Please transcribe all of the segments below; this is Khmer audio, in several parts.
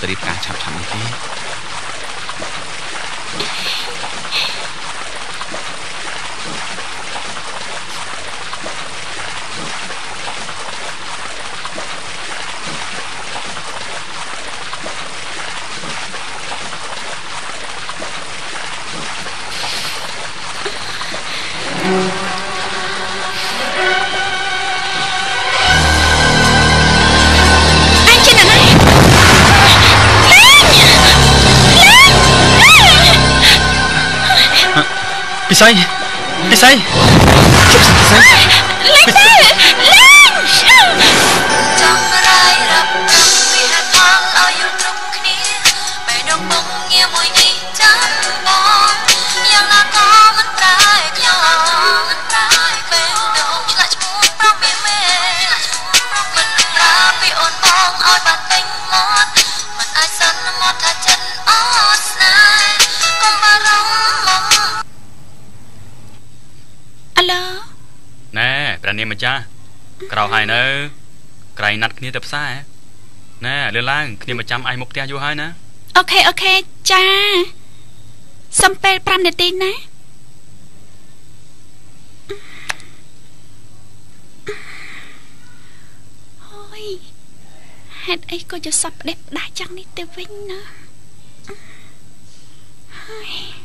ទៅរៀបការឆាប់ៗនេះទេពិសីជប់សិនពិសីលេងទៅលេងចង់រាយរាប់តាំងពីហេតុផលឲ្យយល់គ្រប់គ្នាបែរដងបងងារមួយនេះចាំបងយ៉ាងណាក៏មិនប្រែខ្ញុំមិនប្រែពេលដងឆ្លាក់ឈ្មោះប្រំមេមេមិនប្រាពីអូនបងឲ្យបានពេញមាត់មិនអាចសន្មត់ថាចិត្តអត់ស្នេហ៍កុំបារម្ភអាឡូណែព្រះនាងម្ចាស់ក្រោយហើយនៅក្រែងណាត់គ្នាទៅផ្សារណែលឿនឡើងគ្នាមកចាំឯងមុខផ្ទះយូរហើយណាអូខេចាសំពេល5នាទីណាអូយហេតុអីក៏ជាសពផ្ដេសផ្ដាស់យ៉ាងនេះទៅវិញណាហើយ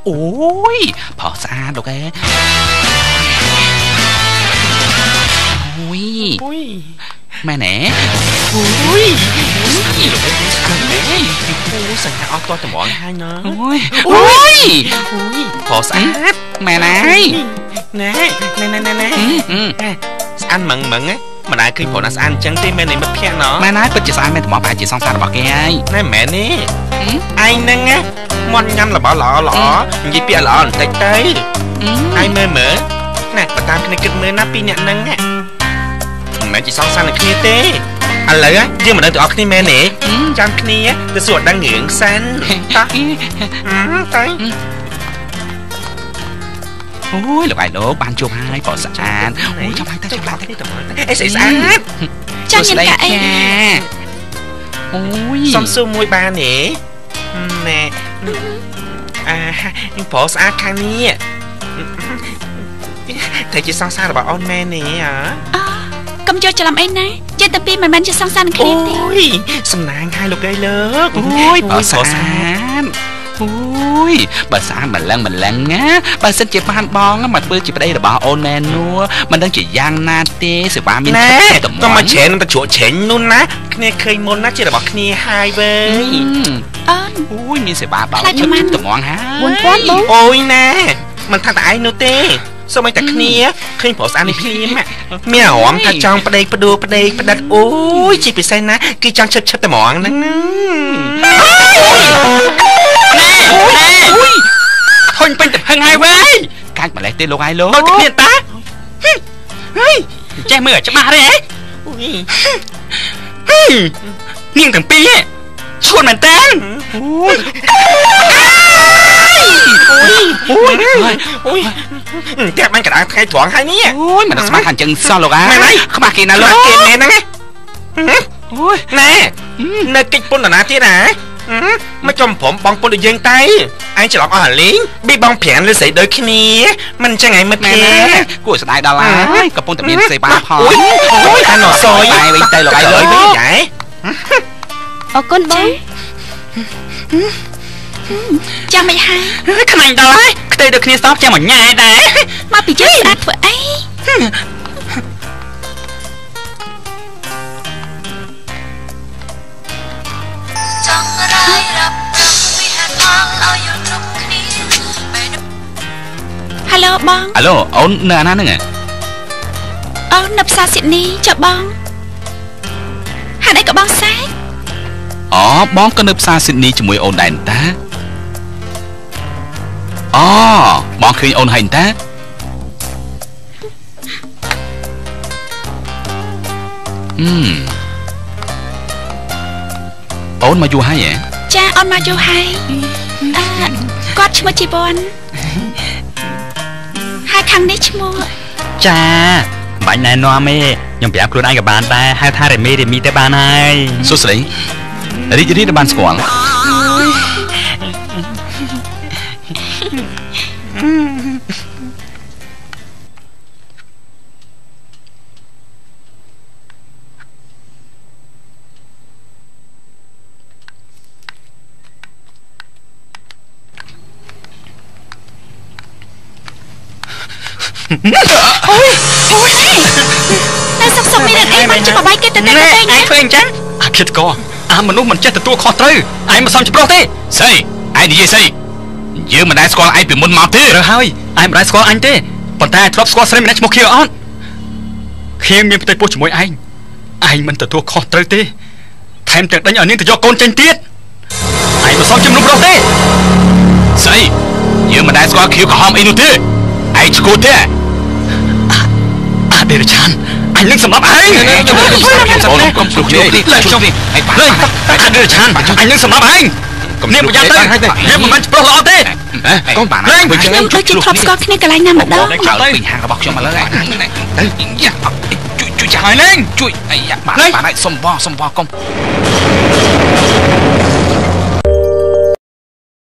អូយផោះស្អាតលោកអេអូយម៉ែណែអូយលោកអេលោកអេអូសង្ហាអត់តតម្រងហើយណាអូយផោះស្អាតម៉ែណែណែស្អាតម៉ងម៉ងមិនដែលឃើញប្រុសណាស្អាតអញ្ចឹងទេមែនទេមិត្តភក្តិណ៎ម៉ែណែពិតជាស្អាតមែនត្មងប្រហែលជាសង្សាររបស់គេហើយណែមែនទេឯងហ្នឹងណាមាត់ញ៉ាំរបស់ល្អនិយាយពាក្យល្អបន្តិចទៅហើយមើលណាបើតាមគ្នាគិតមើលណាពីអ្នកហ្នឹងមិនមែនជាសងសាននឹងគ្នាទេឥឡូវយើងមិនដឹងទាំងអស់គ្នាមែនទេចាំគ្នាទៅសួរដឹងរឿងសិនតោះទៅអូយលោកឯងលោកបានជួបហើយប្រុសស្អាតអូយចាំហើយទៅអីស្អាតចាំញ៉ាំកាអីអូយសុំសួរមួយបានទេណែប្រុសស្អាតខាងនេះតែជាសង្សាររបស់អូនមែនទេកុំយកច្រឡំអីណាចិត្តតែពីមិនមែនជាសង្សារនឹងគ្នាទេអូយសំណាងហើយលោកឯងលើកអូយប្រុសស្អាតអូយបើស្អាតម្លឹងណាបើសិនជាបានបងមកធ្វើជាប្តីរបស់អូនមែននោះមិនដឹងជាយ៉ាងណាទេសេវាមានតែមកច្រែនឹងទៅជ្រក់ច្រែងនោះណាគ្នាឃើញមុនណាជារបស់គ្នាហើយវិញអូនអូយមានសេវាដល់ជិតត្មងហើយ4000បងអូយណាមិនថាតែឯងនោះទេសូម្បីតែគ្នាឃើញប្រុសស្អាតនេះភ្លាមមានអារម្មណ៍ថាចង់ប្តីផ្ដួលប្តីផ្ដិតអូយជាពិសេសណាគឺចង់ឈិតតែហ្មងហ្នឹងអូយធុញពេញទៅហឹងហើយវ៉ៃកាច់ម្លេះទេលោកហើយលោកទៅគ្នាតាចេះមើលច្បាស់ទេនាងទាំងពីរឈួនមែនតើអូយតែបានកណ្ដាលថ្ងៃត្រង់ហើយនេះអូយមិនដឹងស្មានខាងចឹងសោះលោកអាខ្មាស់គេណាលោកគេមែនហ្នឹងអូយណែនៅកិច្ចពុនតាណាទៀតណាមកចំព្រមបងពុនដូចយើងទៅឯងច្រឡំអស់អាលីងប៊ីបងប្រាំងឬស្រីដូចគ្នាមិនអញ្ចឹងឯងមិត្តភក្តិគួរស្ដាយដល់ហើយកំពុងតែមានសេវាផងអូយអាណោះសយឯងវិញទៅលោកឯងលើវិញហ៎អរគុណបងចាំមិនហើយខ្លាញ់ដល់ហើយខ្ទេដូចគ្នាសោះចាំមកញ៉ែដែរមកពីចិត្តស្អាតធ្វើអីចង់រាយរាប់តាំងពីហេតុផលឲ្យយល់គ្រប់គ្នាហៅឡូបងហៅឡូអូននៅអាណាហ្នឹងអូននៅផ្សារស៊ីដនីចុះបងហេតុអីក៏បងសែកអូបងក៏នៅផ្សារស៊ីដនីជាមួយអូនដែរតាអូបងឃើញអូនហើយតាអូនមកយូរហើយហ៎ចាអូនមកយូរហើយ គាត់ឈ្មោះជីវ័នហើយខាងនេះឈ្មោះចាបាញ់ណែនាំទេខ្ញុំប្រាប់ខ្លួនឯងក៏បានដែរហៅថារេមីទៅបានហើយសួស្ដីរីករាយដែលបានស្គាល់តែសុកមានអីមិនច្បាស់បាយគេទៅតែឯងធ្វើអញ្ចឹងអាគិតកមនុស្សមិនចេះទទួលខុសត្រូវឯងមិនសមច្រោះទេស្អីឯងនិយាយស្អីយើងមិនដែលស្គាល់ឯងពីមុនមកទេរើហើយឯងមិនដែលស្គាល់អញទេប៉ុន្តែធ្លាប់ស្គាល់ស្រីម្នាក់ឈ្មោះខៀវអត់ខៀវមានផ្ទៃពោះជាមួយឯងមិនទទួលខុសត្រូវទេថែមទាំងដេញឲ្យនាងទៅយកកូនចេញទៀតឯងមិនសមជំនុំប្រុសទេស្អីយើងមិនដែលស្គាល់ខៀវក្រហមអីនោះទេឯងឈ្គួតទេដេរឆានអញនឹងសម្លាប់ឯងចុះកុំស្រុកនេះចុះឯងអដេរឆានអញនឹងសម្លាប់ឯងនាងប្រយ័ត្នទៅនាងមិនបានប្រុសល្អទេកុំបានខ្ញុំដូចជាធ្លាប់ស្គាល់គ្នាកន្លែងណាម្ដងទៅពីហាងរបស់ខ្ញុំឥឡូវទៅជួយចាស់ហើយលេងជួយអាយ៉ាបានហើយសុំបងកុំ